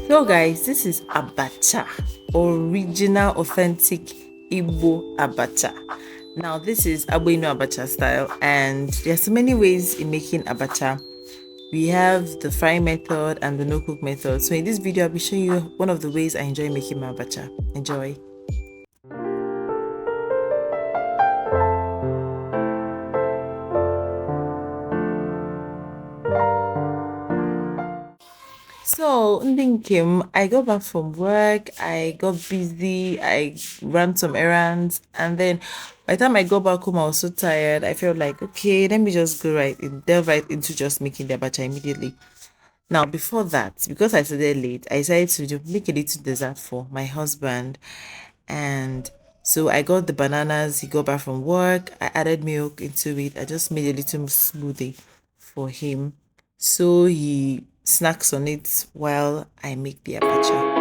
So guys, this is Abacha, original authentic Igbo Abacha. Now this is Abuino Abacha style, and there's so many ways in making Abacha. We have the frying method and the no cook method. So in this video, I'll be showing you one of the ways I enjoy making my Abacha. Enjoy. So, Kim, I got back from work, I got busy, I ran some errands, and then by the time I got back home, I was so tired. I felt like, okay, let me just delve right into just making the abacha immediately. Now, before that, because I started late, I decided to make a little dessert for my husband. And so I got the bananas, he got back from work, I added milk into it, I just made a little smoothie for him. So he snacks on it while I make the abacha.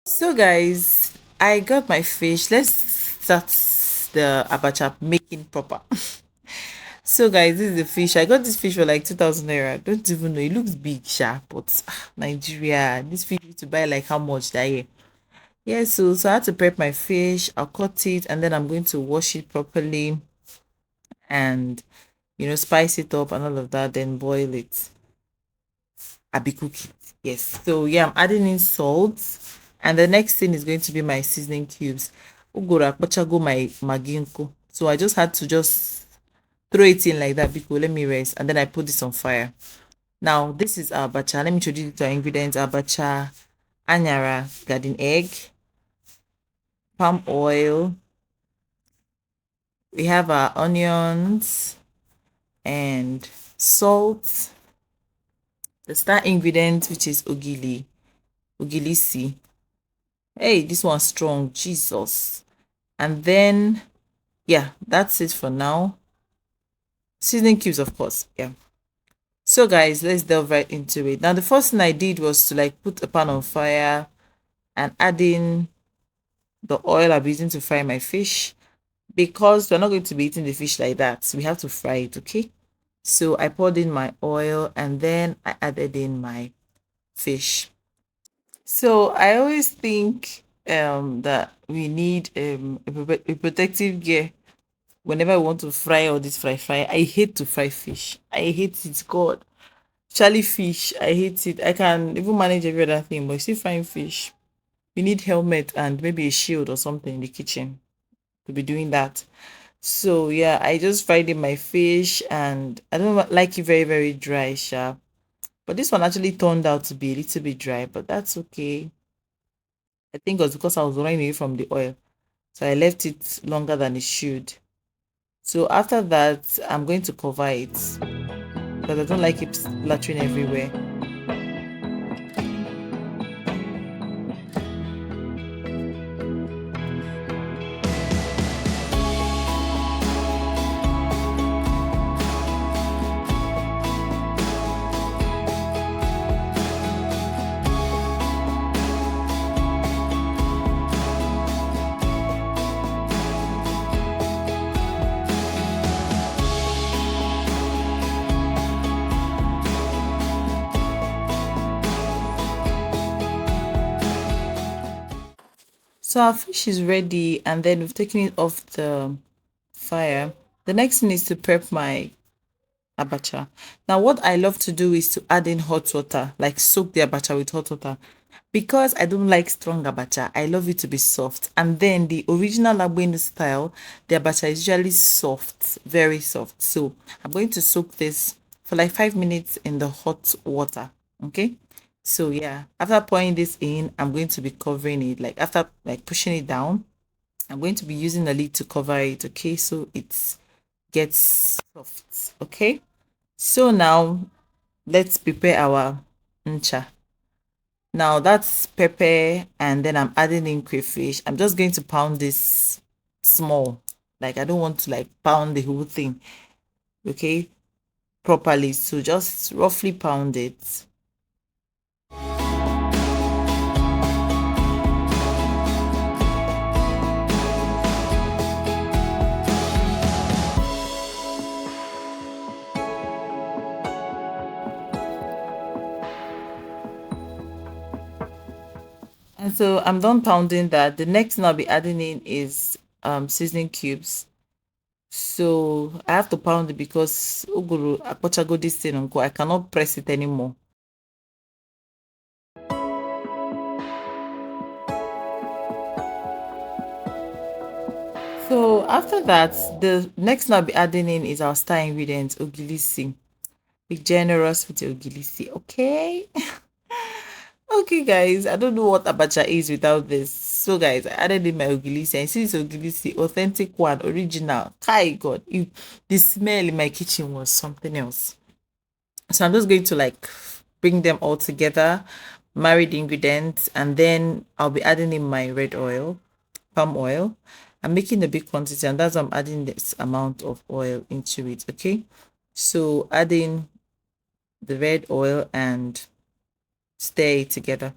So guys, I got my fish. Let's start the abacha making proper. So guys, this is the fish. I got this fish for like 2,000 naira. Don't even know. It looks big, but Nigeria, this fish need to buy like how much that year? Yeah, so I had to prep my fish. I'll cut it and then I'm going to wash it properly and spice it up and all of that, then boil it. I'll be cooking. Yes. So yeah, I'm adding in salt. And the next thing is going to be my seasoning cubes. Ugora go my maginko. So I just had to just throw it in like that because let me rest. And then I put this on fire. Now this is our abacha. Let me introduce you to our ingredients. Abacha, anyara, garden egg, palm oil. We have our onions and salt. The star ingredient, which is ogilisi. Hey, this one's strong, Jesus. And then yeah, that's it for now. Seasoning cubes, of course. Yeah. So guys, let's delve right into it. Now the first thing I did was to like put a pan on fire and add in the oil I'm using to fry my fish, because we're not going to be eating the fish like that. We have to fry it, okay? So I poured in my oil and then I added in my fish. So I always think that we need a protective gear whenever I want to fry all this fry. I hate to fry fish. I hate it. God, Charlie fish. I hate it. I can even manage every other thing, but still frying fish, you need helmet and maybe a shield or something in the kitchen to be doing that. So yeah, I just fried in my fish, and I don't like it very very dry, sharp. But this one actually turned out to be a little bit dry, but that's okay. I think it was because I was running away from the oil, so I left it longer than it should. So after that, I'm going to cover it because I don't like it splattering everywhere. So our fish is ready, and then we've taken it off the fire. The next thing is to prep my abacha. Now what I love to do is to add in hot water, like soak the abacha with hot water, because I don't like strong abacha. I love it to be soft. And then the original Abuenu style, the abacha is usually soft, very soft. So I'm going to soak this for like 5 minutes in the hot water. Okay. So yeah, after pouring this in, I'm going to be covering it, like after like pushing it down, I'm going to be using a lid to cover it, okay, so it gets soft. Okay, so now let's prepare our ncha. Now that's pepper, and then I'm adding in crayfish. I'm just going to pound this small, like I don't want to like pound the whole thing, okay, properly, so just roughly pound it. And so I'm done pounding that. The next thing I'll be adding in is seasoning cubes. So I have to pound it because Uguru Apochago this thing uncle, I cannot press it anymore. So after that, the next thing I'll be adding in is our star ingredient, ogilisi. Be generous with your ogilisi, okay? Okay, guys, I don't know what abacha is without this. So, guys, I added in my ogilisi, and see this ogilisi, authentic one, original. Hi, God, the smell in my kitchen was something else. So I'm just going to like bring them all together, marry the ingredients, and then I'll be adding in my red oil, palm oil. I'm making a big quantity, and that's why I'm adding this amount of oil into it. Okay, so adding the red oil and stir it together.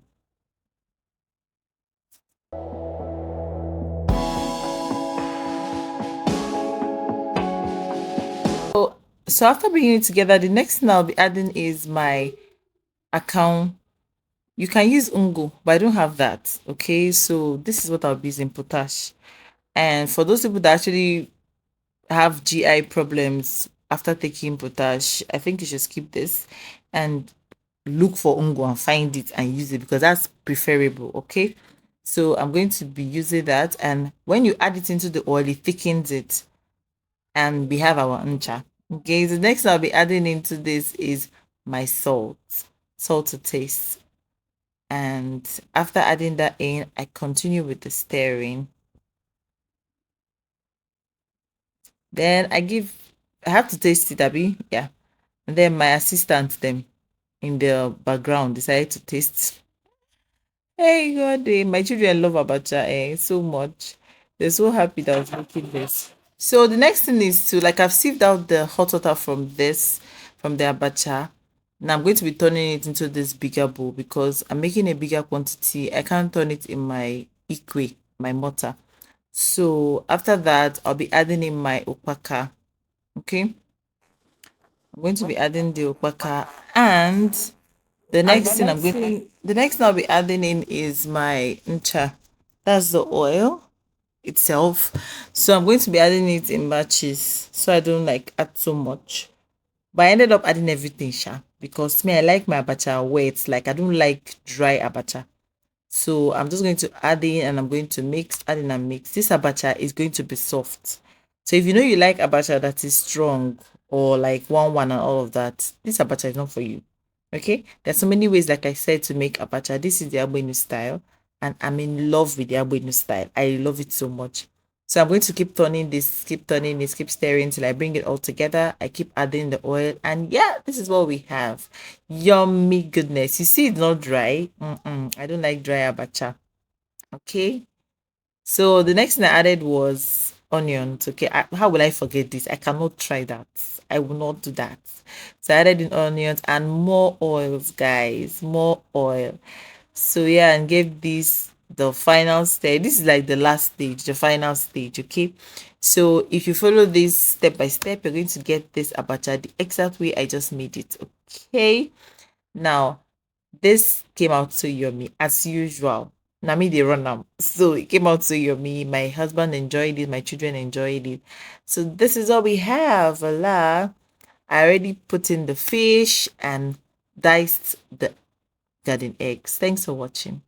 So after bringing it together, the next thing I'll be adding is my account. You can use ungo, but I don't have that. Okay, so this is what I'll be using, potash. And for those people that actually have GI problems after taking potash, I think you should skip this and look for ungo and find it and use it because that's preferable. Okay, so I'm going to be using that, and when you add it into the oil, it thickens it, and we have our ncha. Okay, the next I'll be adding into this is my salt to taste. And after adding that in, I continue with the stirring. Then I have to taste it, Abby. Yeah. And then my assistant them in the background decided to taste. Hey God, my children love abacha so much. They're so happy that I was making this. So the next thing is to like I've sieved out the hot water from the abacha. Now I'm going to be turning it into this bigger bowl because I'm making a bigger quantity. I can't turn it in my ikwe, my mortar. So after that, I'll be adding in my opaka. Okay, I'm going to be adding the opaka, and the next thing I'll be adding in is my ncha. That's the oil itself. So I'm going to be adding it in batches so I don't like add so much. But I ended up adding everything, sha, because me, I like my abacha wet. Like I don't like dry abacha. So I'm just going to add in and I'm going to mix, add in and mix. This abacha is going to be soft. So if you know you like abacha that is strong or like one and all of that, this abacha is not for you. Okay, there's so many ways, like I said, to make abacha. This is the Abuenu style, and I'm in love with the Abuenu style. I love it so much. So I'm going to keep turning this, keep turning this, keep stirring till I bring it all together. I keep adding the oil, and yeah, this is what we have. Yummy goodness. You see, it's not dry. I don't like dry abacha. Okay. So the next thing I added was onions. Okay, how will I forget this? I cannot try that. I will not do that. So I added in onions and more oils, guys. More oil. So yeah, and gave this the final stage. This is like the last stage, the final stage. Okay. So if you follow this step by step, you're going to get this abacha the exact way I just made it. Okay. Now this came out so yummy as usual. Nami they run them. So it came out so yummy. My husband enjoyed it, my children enjoyed it. So this is all we have. Voila. I already put in the fish and diced the garden eggs. Thanks for watching.